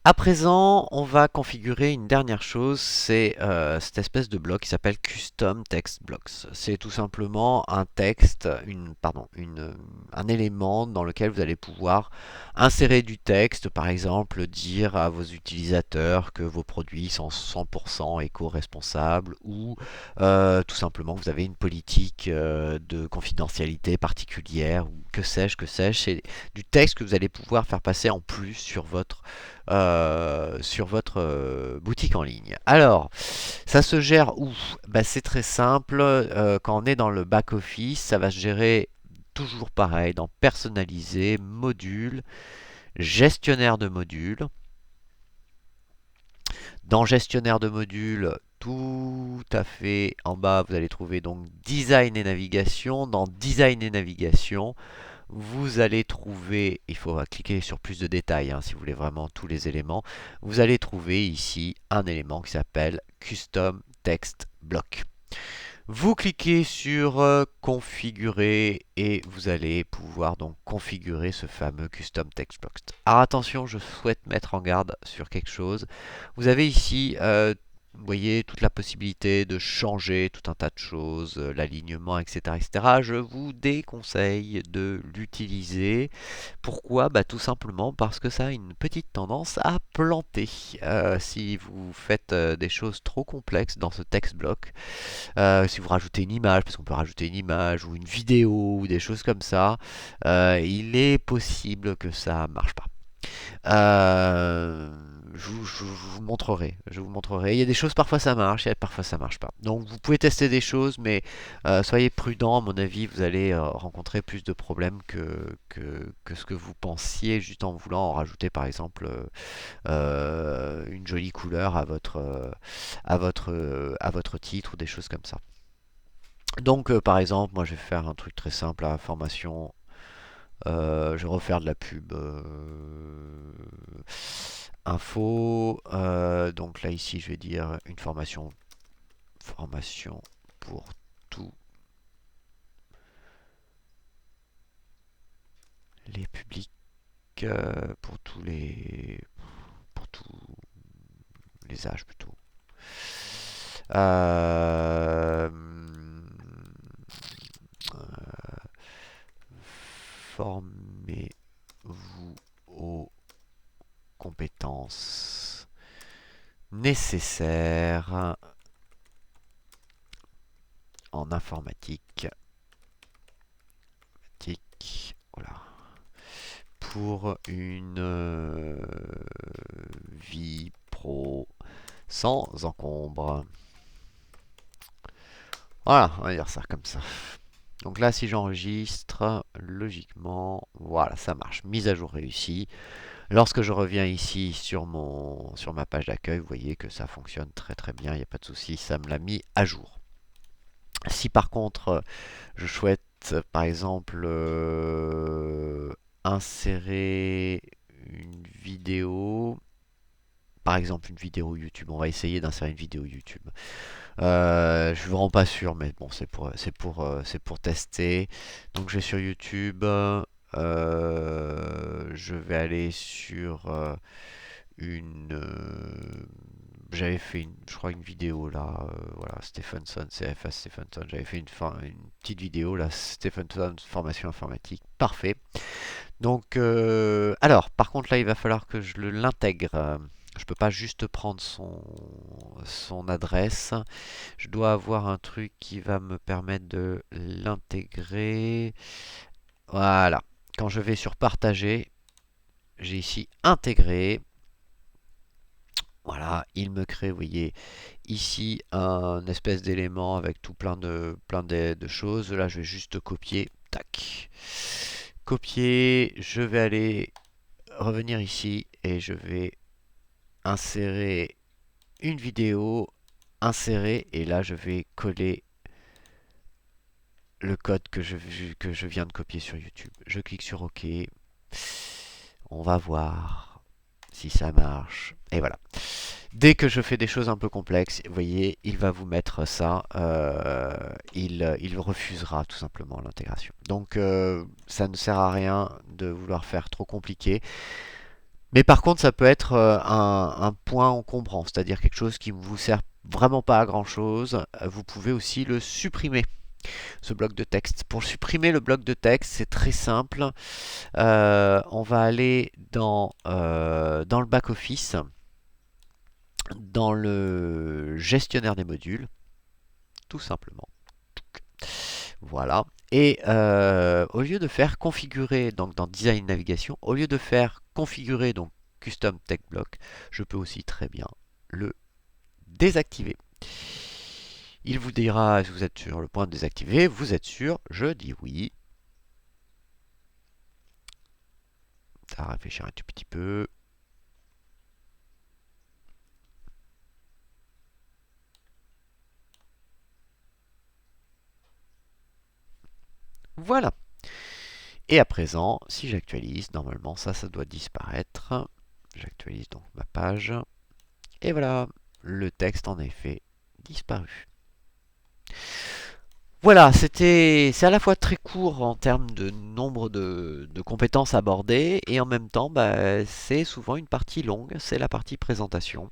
À présent, on va configurer une dernière chose, c'est cette espèce de bloc qui s'appelle Custom Text Blocks. C'est tout simplement un texte, un élément dans lequel vous allez pouvoir insérer du texte, par exemple dire à vos utilisateurs que vos produits sont 100% éco-responsables ou tout simplement que vous avez une politique de confidentialité particulière ou que sais-je. C'est du texte que vous allez pouvoir faire passer en plus sur votre boutique en ligne. Alors, ça se gère où? Bah, c'est très simple. Quand on est dans le back-office, ça va se gérer toujours pareil dans personnaliser, module, gestionnaire de modules. Dans gestionnaire de modules, tout à fait en bas, vous allez trouver donc design et navigation. Dans design et navigation, vous allez trouver, il faut cliquer sur plus de détails hein, si vous voulez vraiment tous les éléments, vous allez trouver ici un élément qui s'appelle Custom Text Block. Vous cliquez sur configurer et vous allez pouvoir donc configurer ce fameux Custom Text Block. Alors attention, je souhaite mettre en garde sur quelque chose. Vous avez ici vous voyez toute la possibilité de changer tout un tas de choses, l'alignement, etc., etc. Je vous déconseille de l'utiliser. Pourquoi? Bah, tout simplement parce que ça a une petite tendance à planter. Si vous faites des choses trop complexes dans ce text block, si vous rajoutez une image, parce qu'on peut rajouter une image ou une vidéo ou des choses comme ça, il est possible que ça marche pas. Euh, je vous montrerai. Je vous montrerai. Il y a des choses, parfois ça marche, et parfois ça marche pas. Donc vous pouvez tester des choses, mais soyez prudent. À mon avis, vous allez rencontrer plus de problèmes que ce que vous pensiez juste en voulant en rajouter, par exemple, une jolie couleur à votre titre ou des choses comme ça. Donc, par exemple, moi je vais faire un truc très simple à formation. Je vais refaire de la pub info. Donc là ici je vais dire une formation pour tous les publics, pour tous les âges plutôt. Euh, Formez-vous aux compétences nécessaires en informatique. Voilà. Pour une vie pro sans encombre. Voilà, on va dire ça comme ça. Donc là, si j'enregistre, logiquement, voilà, ça marche. Mise à jour réussie. Lorsque je reviens ici sur ma page d'accueil, vous voyez que ça fonctionne très très bien, il n'y a pas de souci, ça me l'a mis à jour. Si par contre je souhaite par exemple insérer une vidéo, par exemple une vidéo YouTube, on va essayer d'insérer une vidéo YouTube. Je suis vraiment pas sûr, mais bon, c'est pour tester. Donc je vais sur YouTube, je vais aller sur une. J'avais fait, je crois, une vidéo là. Voilà, Stephenson, CFA Stephenson. J'avais fait une petite vidéo là, Stephenson, formation informatique. Parfait. Donc, alors, par contre, là, il va falloir que je l'intègre. Je peux pas juste prendre son adresse. Je dois avoir un truc qui va me permettre de l'intégrer. Voilà. Quand je vais sur partager, j'ai ici intégrer. Voilà, il me crée, vous voyez, ici un espèce d'élément avec tout plein de choses. Là, je vais juste copier. Tac. Copier. Je vais aller revenir ici et je vais insérer une vidéo. Insérer. Et là, je vais coller le code que je viens de copier sur YouTube. Je clique sur OK. On va voir si ça marche. Et voilà. Dès que je fais des choses un peu complexes, vous voyez, il va vous mettre ça. Il refusera tout simplement l'intégration. Donc ça ne sert à rien de vouloir faire trop compliqué. Mais par contre, ça peut être un point encombrant, c'est-à-dire quelque chose qui ne vous sert vraiment pas à grand-chose. Vous pouvez aussi le supprimer, ce bloc de texte. Pour supprimer le bloc de texte, c'est très simple. On va aller dans le back-office, dans le gestionnaire des modules, tout simplement. Voilà. Et au lieu de faire configurer, donc dans Design Navigation, au lieu de faire configurer donc Custom Text Block, je peux aussi très bien le désactiver. Il vous dira si vous êtes sur le point de désactiver, vous êtes sûr, je dis oui. Ça va réfléchir un tout petit peu. Voilà. Et à présent, si j'actualise, normalement ça doit disparaître. J'actualise donc ma page. Et voilà, le texte en effet disparu. Voilà, c'est à la fois très court en termes de nombre de compétences abordées et en même temps, bah, c'est souvent une partie longue, c'est la partie présentation.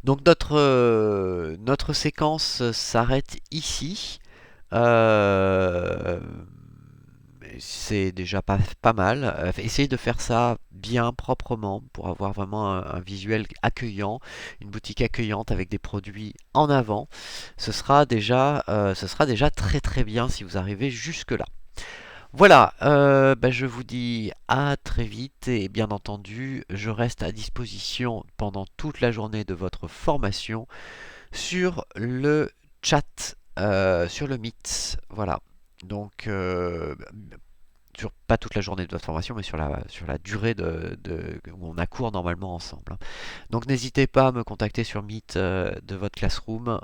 Donc notre séquence s'arrête ici. Euh, c'est déjà pas mal. Essayez de faire ça bien proprement pour avoir vraiment un visuel accueillant, une boutique accueillante avec des produits en avant. Ce sera déjà très très bien si vous arrivez jusque-là. Voilà, bah, je vous dis à très vite et bien entendu, je reste à disposition pendant toute la journée de votre formation sur le chat, sur le Meet. Voilà. Donc, pas toute la journée de votre formation, mais sur la durée où on a cours normalement ensemble, hein. Donc n'hésitez pas à me contacter sur Meet de votre classroom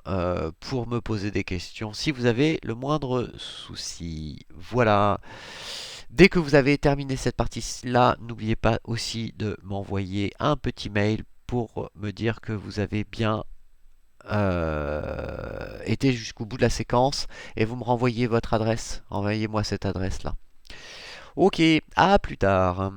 pour me poser des questions si vous avez le moindre souci. Voilà. Dès que vous avez terminé cette partie-là, n'oubliez pas aussi de m'envoyer un petit mail pour me dire que vous avez bien été jusqu'au bout de la séquence et vous me renvoyez votre adresse. Envoyez-moi cette adresse-là. Ok, à plus tard.